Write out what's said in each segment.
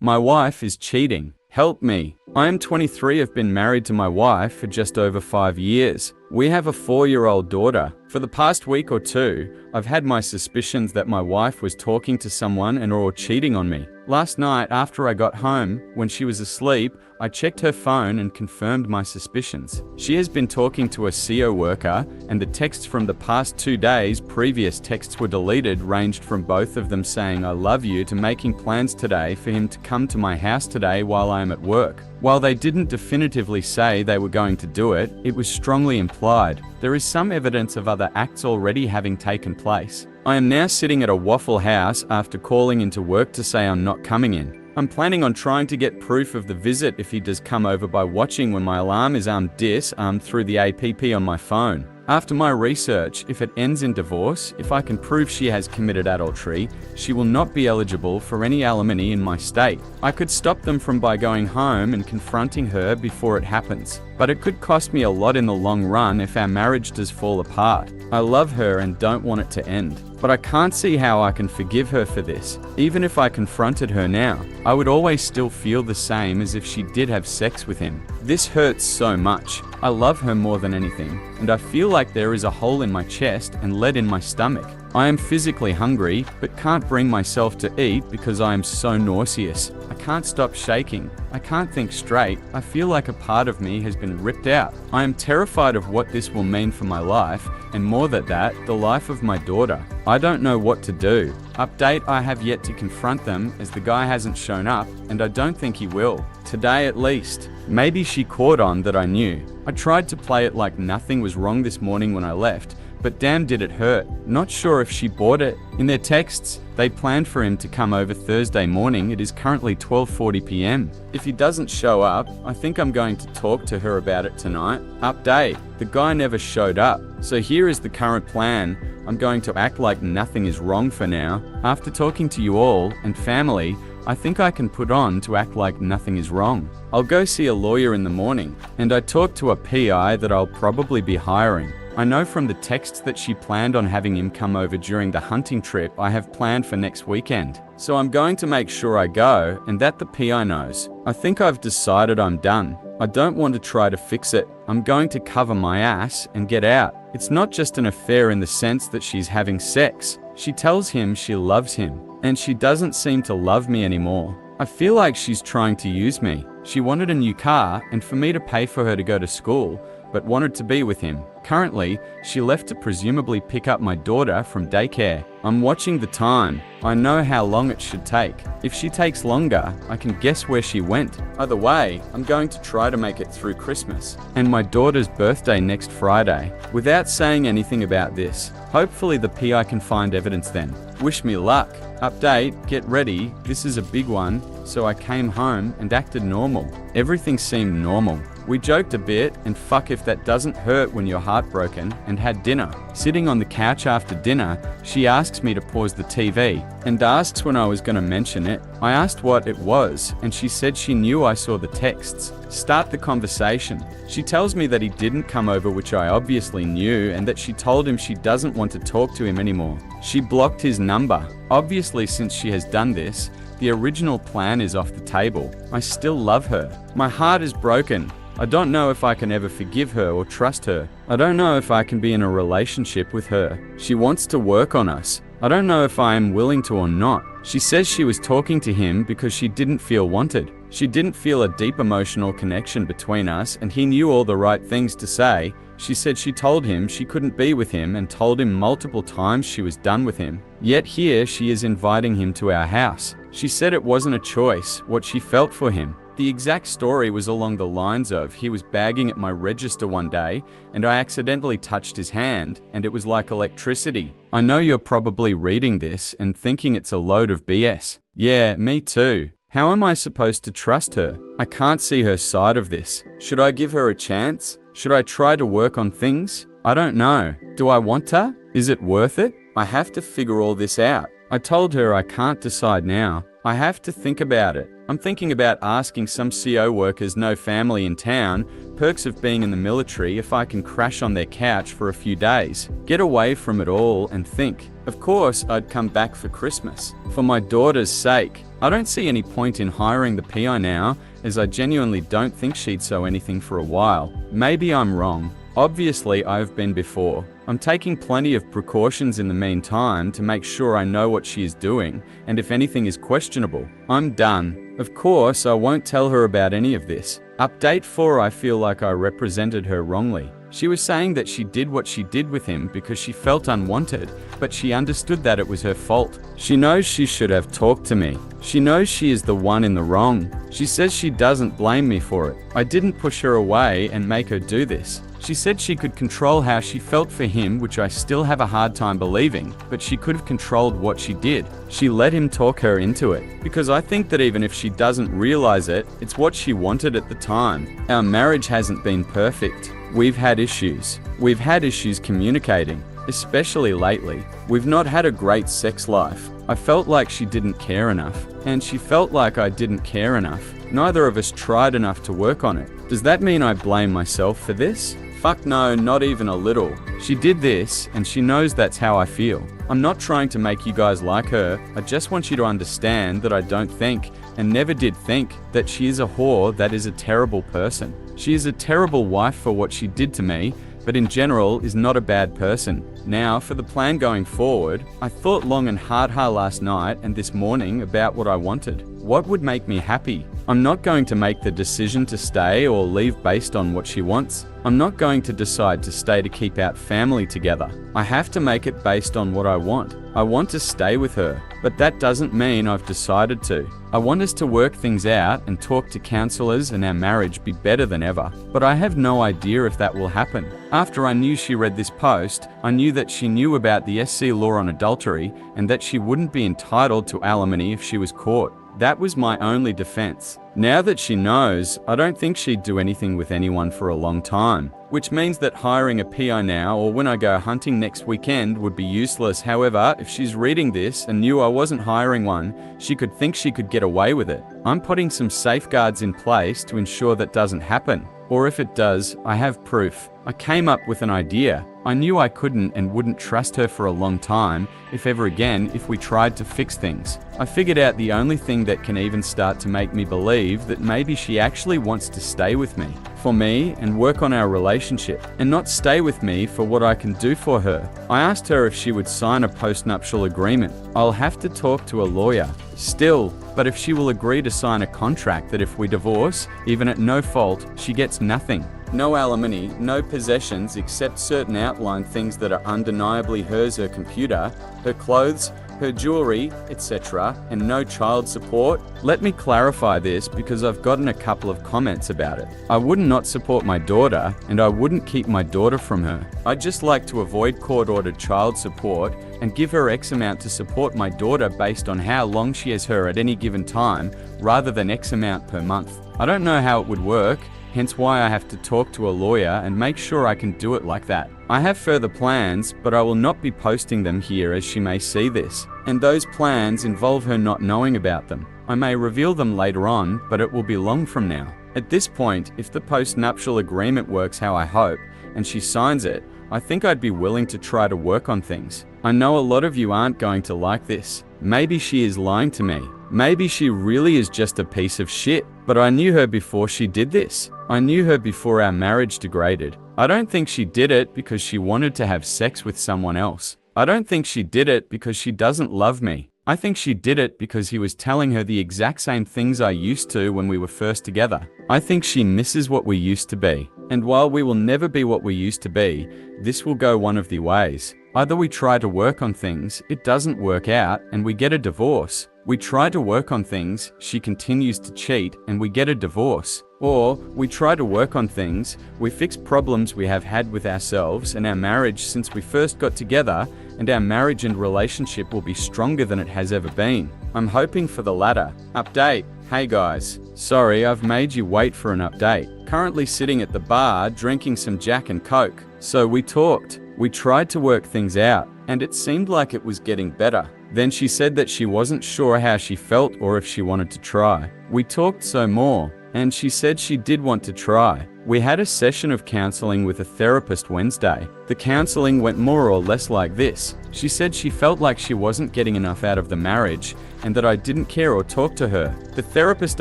My wife is cheating. Help me. I am 23, have been married to my wife for just over 5 years. We have a 4-year-old daughter. For the past week or two, I've had my suspicions that my wife was talking to someone and or cheating on me. Last night, after I got home, when she was asleep, I checked her phone and confirmed my suspicions. She has been talking to a CO worker, and the texts from the past 2 days, previous texts were deleted, ranged from both of them saying I love you to making plans today for him to come to my house today while I am at work. While they didn't definitively say they were going to do it, it was strongly implied. There is some evidence of other acts already having taken place. I am now sitting at a Waffle House after calling into work to say I'm not coming in. I'm planning on trying to get proof of the visit if he does come over by watching when my alarm is disarmed through the app on my phone. After my research, if it ends in divorce, if I can prove she has committed adultery, she will not be eligible for any alimony in my state. I could stop them by going home and confronting her before it happens, but it could cost me a lot in the long run if our marriage does fall apart. I love her and don't want it to end, but I can't see how I can forgive her for this. Even if I confronted her now, I would always still feel the same as if she did have sex with him. This hurts so much. I love her more than anything, and I feel like there is a hole in my chest and lead in my stomach. I am physically hungry, but can't bring myself to eat because I am so nauseous. I can't stop shaking. I can't think straight. I feel like a part of me has been ripped out. I am terrified of what this will mean for my life, and more than that, the life of my daughter. I don't know what to do. Update: I have yet to confront them as the guy hasn't shown up, and I don't think he will. Today at least. Maybe she caught on that I knew. I tried to play it like nothing was wrong this morning when I left, but damn did it hurt. Not sure if she bought it. In their texts, they planned for him to come over Thursday morning. It is currently 12:40 p.m. If he doesn't show up, I think I'm going to talk to her about it tonight. Update: the guy never showed up. So here is the current plan. I'm going to act like nothing is wrong for now. After talking to you all and family, I think I can put on to act like nothing is wrong. I'll go see a lawyer in the morning, and I talked to a PI that I'll probably be hiring. I know from the texts that she planned on having him come over during the hunting trip I have planned for next weekend. So I'm going to make sure I go and that the PI knows. I think I've decided I'm done. I don't want to try to fix it. I'm going to cover my ass and get out. It's not just an affair in the sense that she's having sex. She tells him she loves him, and she doesn't seem to love me anymore. I feel like she's trying to use me. She wanted a new car and for me to pay for her to go to school, but wanted to be with him. Currently, she left to presumably pick up my daughter from daycare. I'm watching the time. I know how long it should take. If she takes longer, I can guess where she went. Either way, I'm going to try to make it through Christmas and my daughter's birthday next Friday without saying anything about this. Hopefully the PI can find evidence then. Wish me luck. Update: get ready, this is a big one. So I came home and acted normal. Everything seemed normal. We joked a bit, and fuck if that doesn't hurt when you're heartbroken, and had dinner. Sitting on the couch after dinner, she asks me to pause the TV, and asks when I was gonna mention it. I asked what it was, and she said she knew I saw the texts. Start the conversation. She tells me that he didn't come over, which I obviously knew, and that she told him she doesn't want to talk to him anymore. She blocked his number. Obviously, since she has done this, the original plan is off the table. I still love her. My heart is broken. I don't know if I can ever forgive her or trust her. I don't know if I can be in a relationship with her. She wants to work on us. I don't know if I am willing to or not. She says she was talking to him because she didn't feel wanted. She didn't feel a deep emotional connection between us, and he knew all the right things to say. She said she told him she couldn't be with him and told him multiple times she was done with him. Yet here she is inviting him to our house. She said it wasn't a choice, what she felt for him. The exact story was along the lines of, he was bagging at my register one day and I accidentally touched his hand and it was like electricity. I know you're probably reading this and thinking it's a load of BS. Yeah, me too. How am I supposed to trust her? I can't see her side of this. Should I give her a chance? Should I try to work on things? I don't know. Do I want her? Is it worth it? I have to figure all this out. I told her I can't decide now. I have to think about it. I'm thinking about asking some CO workers no family in town, perks of being in the military, if I can crash on their couch for a few days. Get away from it all and think. Of course, I'd come back for Christmas. For my daughter's sake. I don't see any point in hiring the PI now, as I genuinely don't think she'd sew anything for a while. Maybe I'm wrong. Obviously, I've been before. I'm taking plenty of precautions in the meantime to make sure I know what she is doing, and if anything is questionable, I'm done. Of course, I won't tell her about any of this. Update 4. I feel like I represented her wrongly. She was saying that she did what she did with him because she felt unwanted, but she understood that it was her fault. She knows she should have talked to me. She knows she is the one in the wrong. She says she doesn't blame me for it. I didn't push her away and make her do this. She said she could control how she felt for him, which I still have a hard time believing, but she could have controlled what she did. She let him talk her into it, because I think that even if she doesn't realize it, it's what she wanted at the time. Our marriage hasn't been perfect. We've had issues. We've had issues communicating, especially lately. We've not had a great sex life. I felt like she didn't care enough, and she felt like I didn't care enough. Neither of us tried enough to work on it. Does that mean I blame myself for this? Fuck no, not even a little. She did this, and she knows that's how I feel. I'm not trying to make you guys like her. I just want you to understand that I don't think, and never did think, that she is a whore that is a terrible person. She is a terrible wife for what she did to me, but in general is not a bad person. Now, for the plan going forward, I thought long and hard last night and this morning about what I wanted. What would make me happy? I'm not going to make the decision to stay or leave based on what she wants. I'm not going to decide to stay to keep our family together. I have to make it based on what I want. I want to stay with her, but that doesn't mean I've decided to. I want us to work things out and talk to counselors and our marriage be better than ever, but I have no idea if that will happen. After I knew she read this post, I knew that she knew about the SC law on adultery and that she wouldn't be entitled to alimony if she was caught. That was my only defense. Now that she knows, I don't think she'd do anything with anyone for a long time, which means that hiring a PI now or when I go hunting next weekend would be useless. However, if she's reading this and knew I wasn't hiring one, she could think she could get away with it. I'm putting some safeguards in place to ensure that doesn't happen. Or if it does, I have proof. I came up with an idea. I knew I couldn't and wouldn't trust her for a long time, if ever again, if we tried to fix things. I figured out the only thing that can even start to make me believe that maybe she actually wants to stay with me, for me, and work on our relationship, and not stay with me for what I can do for her. I asked her if she would sign a postnuptial agreement. I'll have to talk to a lawyer. Still, but if she will agree to sign a contract that if we divorce, even at no fault, she gets nothing. No alimony, no possessions except certain outlined things that are undeniably hers, her computer, her clothes, her jewelry, etc., and no child support. Let me clarify this because I've gotten a couple of comments about it. I would not support my daughter, and I wouldn't keep my daughter from her. I'd just like to avoid court-ordered child support and give her X amount to support my daughter based on how long she has her at any given time, rather than X amount per month. I don't know how it would work, hence why I have to talk to a lawyer and make sure I can do it like that. I have further plans, but I will not be posting them here as she may see this. And those plans involve her not knowing about them. I may reveal them later on, but it will be long from now. At this point, if the post-nuptial agreement works how I hope, and she signs it, I think I'd be willing to try to work on things. I know a lot of you aren't going to like this. Maybe she is lying to me. Maybe she really is just a piece of shit. But I knew her before she did this. I knew her before our marriage degraded. I don't think she did it because she wanted to have sex with someone else. I don't think she did it because she doesn't love me. I think she did it because he was telling her the exact same things I used to when we were first together. I think she misses what we used to be. And while we will never be what we used to be, this will go one of the ways. Either we try to work on things, it doesn't work out, and we get a divorce. We try to work on things, she continues to cheat, and we get a divorce. Or, we try to work on things, we fix problems we have had with ourselves and our marriage since we first got together, and our marriage and relationship will be stronger than it has ever been. I'm hoping for the latter. Update. Hey guys. Sorry, I've made you wait for an update. Currently sitting at the bar drinking some Jack and Coke. So we talked. We tried to work things out, and it seemed like it was getting better. Then she said that she wasn't sure how she felt or if she wanted to try. We talked some more, and she said she did want to try. We had a session of counseling with a therapist Wednesday. The counseling went more or less like this. She said she felt like she wasn't getting enough out of the marriage and that I didn't care or talk to her. The therapist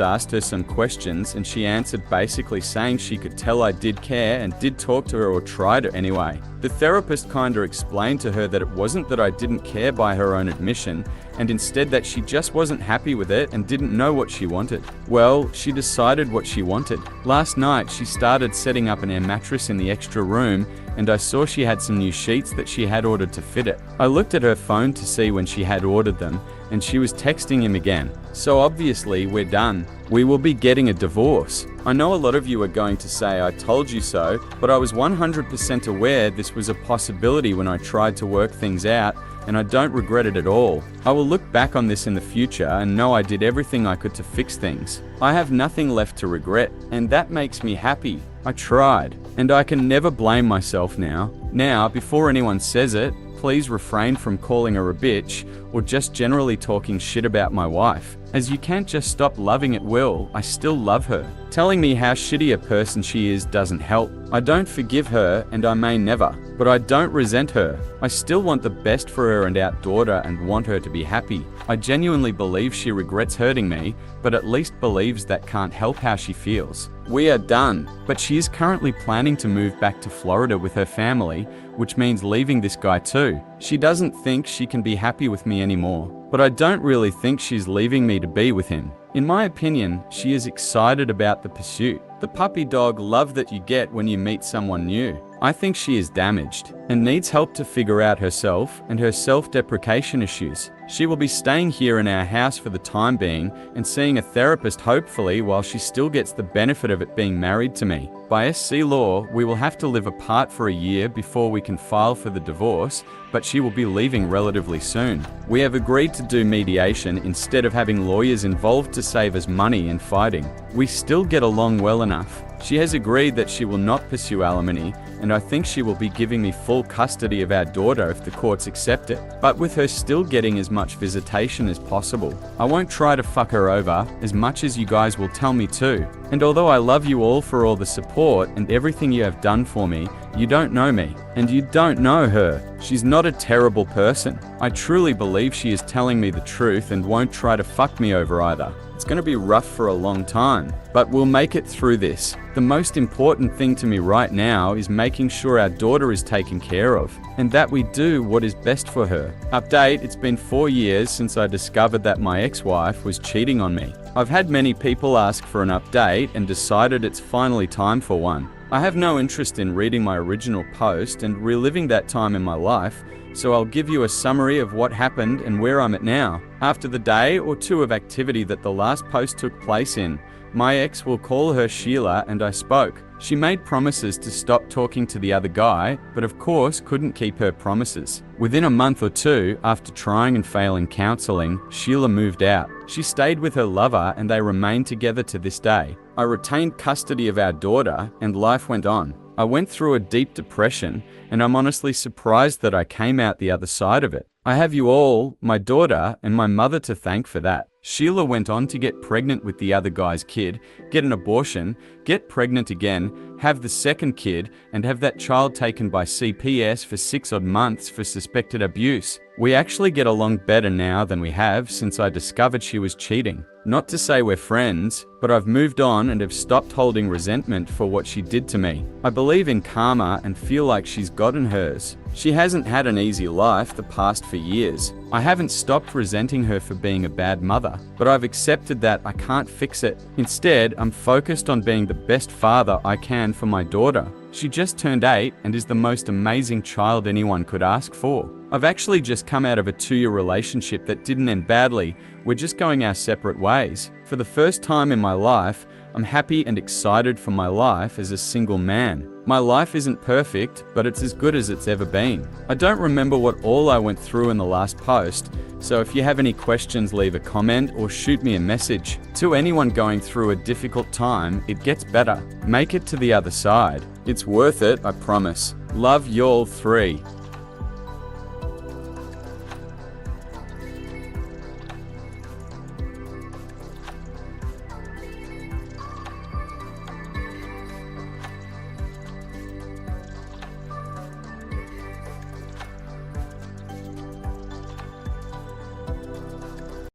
asked her some questions and she answered basically saying she could tell I did care and did talk to her or try to anyway. The therapist kinda explained to her that it wasn't that I didn't care by her own admission, and instead that she just wasn't happy with it and didn't know what she wanted. Well, she decided what she wanted. Last night, she started setting up an air mattress in the extra room, and I saw she had some new sheets that she had ordered to fit it. I looked at her phone to see when she had ordered them, and she was texting him again. So obviously, we're done. We will be getting a divorce. I know a lot of you are going to say I told you so, but I was 100% aware this was a possibility when I tried to work things out, and I don't regret it at all. I will look back on this in the future and know I did everything I could to fix things. I have nothing left to regret, and that makes me happy. I tried, and I can never blame myself now. Now, before anyone says it, please refrain from calling her a bitch or just generally talking shit about my wife, as you can't just stop loving at will. I still love her. Telling me how shitty a person she is doesn't help. I don't forgive her, and I may never, but I don't resent her. I still want the best for her and our daughter and want her to be happy. I genuinely believe she regrets hurting me, but at least believes that can't help how she feels. We are done, but she is currently planning to move back to Florida with her family, which means leaving this guy too. She doesn't think she can be happy with me anymore, but I don't really think she's leaving me to be with him. In my opinion, she is excited about the pursuit. The puppy dog love that you get when you meet someone new. I think she is damaged and needs help to figure out herself and her self-deprecation issues. She will be staying here in our house for the time being and seeing a therapist hopefully while she still gets the benefit of it being married to me. By SC law, we will have to live apart for a year before we can file for the divorce, but she will be leaving relatively soon. We have agreed to do mediation instead of having lawyers involved to save us money and fighting. We still get along well enough. She has agreed that she will not pursue alimony, and I think she will be giving me full custody of our daughter if the courts accept it, but with her still getting as much visitation as possible. I won't try to fuck her over as much as you guys will tell me to. And although I love you all for all the support and everything you have done for me, you don't know me, and you don't know her. She's not a terrible person. I truly believe she is telling me the truth and won't try to fuck me over either. It's going to be rough for a long time, but we'll make it through this. The most important thing to me right now is making sure our daughter is taken care of, and that we do what is best for her. Update, it's been 4 years since I discovered that my ex-wife was cheating on me. I've had many people ask for an update and decided it's finally time for one. I have no interest in reading my original post and reliving that time in my life, so I'll give you a summary of what happened and where I'm at now. After the day or two of activity that the last post took place in, my ex, will call her Sheila, and I spoke. She made promises to stop talking to the other guy, but of course couldn't keep her promises. Within a month or two, after trying and failing counseling, Sheila moved out. She stayed with her lover and they remain together to this day. I retained custody of our daughter and life went on. I went through a deep depression and I'm honestly surprised that I came out the other side of it. I have you all, my daughter, and my mother to thank for that. Sheila went on to get pregnant with the other guy's kid, get an abortion, get pregnant again, have the second kid, and have that child taken by CPS for 6 odd months for suspected abuse. We actually get along better now than we have since I discovered she was cheating. Not to say we're friends, but I've moved on and have stopped holding resentment for what she did to me. I believe in karma and feel like she's gotten hers. She hasn't had an easy life the past few years. I haven't stopped resenting her for being a bad mother, but I've accepted that I can't fix it. Instead, I'm focused on being the best father I can for my daughter. She just turned 8 and is the most amazing child anyone could ask for. I've actually just come out of a 2-year relationship that didn't end badly. We're just going our separate ways. For the first time in my life, I'm happy and excited for my life as a single man. My life isn't perfect, but it's as good as it's ever been. I don't remember what all I went through in the last post, so if you have any questions, leave a comment or shoot me a message. To anyone going through a difficult time, it gets better. Make it to the other side. It's worth it, I promise. Love y'all 3.